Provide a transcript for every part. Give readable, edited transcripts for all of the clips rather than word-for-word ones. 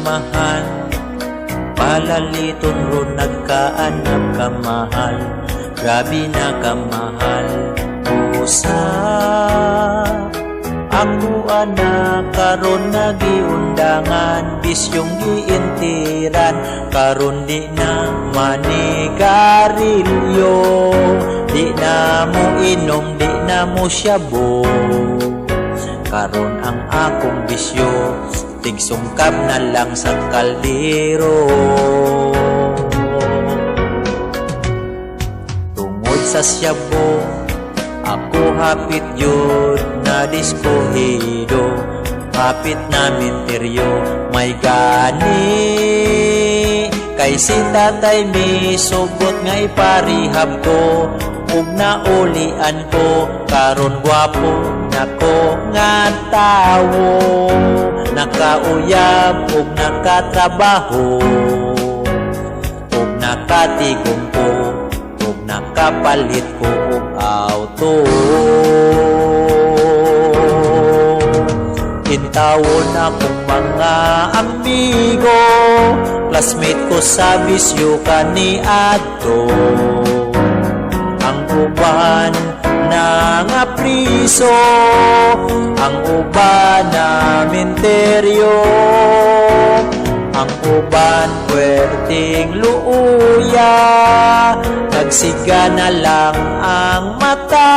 mahal, palaliton ron nagkaanap ka mahal, grabe na ka mahal. Usa ako anak karon nagiundangan, bisyong giintiran karon di na manigarilyo, di na mo inom, di na mo syabo. Karon ang akong bisyo, tigsungkap na lang sa kaldero. Tungod sa syabo, ako hapit yun na diskuhido, hapit na minteryo, may gani. Kay si tatay mi sugot nga iparihab ko, ug naulian ko, karon gwapo nako nga tawo, nakauyab ug nakatrabaho, ug nakatigom ko, ug nakapalit ko og auto. Intawon akong mga amigo, classmate ko sa bisyo kaniadto. Ang uban na nga priso, ang uban na minteryo, ang uban puwerteng luuya, nagsiga na lang ang mata,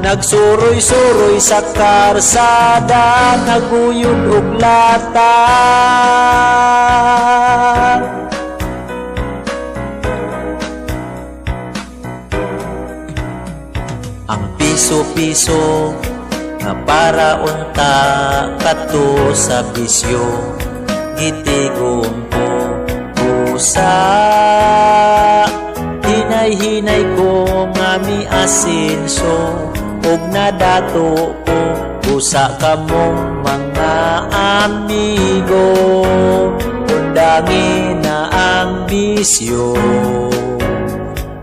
nagsuroy-suroy sa karsada, naguyod og lata. Ang piso-piso nga para unta kato sa bisyo, gitigom ko usa, hinay-hinay ko nga miasinso, ug nadato ko usa kamong mga amigo, undangin na ang bisyo.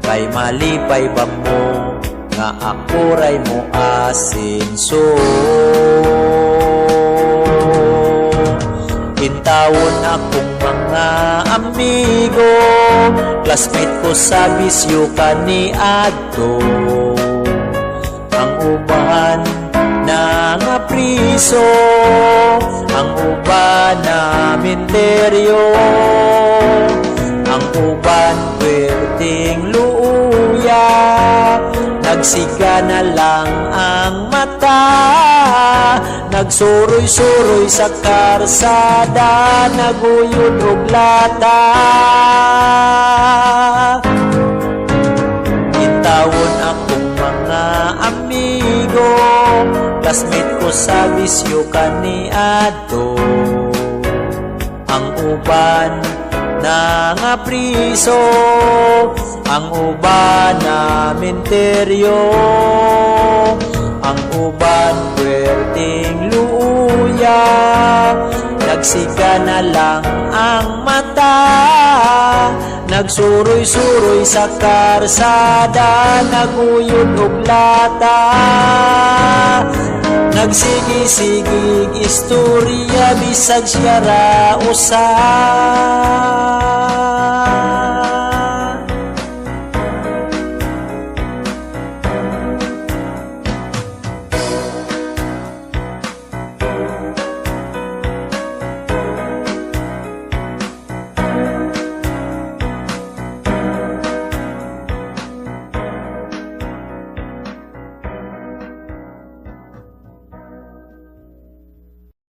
Kay malipay ba mo nga ako ray mo asinso. Intawon akong mga amigo, classmate ko sa bisyo kaniadto. Ang uban na nga priso, ang uban na minteryo, ang uban puwerteng luuya, nagsiga na lang ang mata, nagsuroy-suroy sa karsada, naguyod og lata. Intawon akong mga amigo, classmate ko sa bisyo kaniadto. Ang uban na nga priso, ang uban na minteryo, ang uban puwerteng luuya, nagsiga na lang ang mata, nagsuroy-suroy sa karsada, naguyod og lata. Nagsigig-sigig istorya bisag siya ra usa.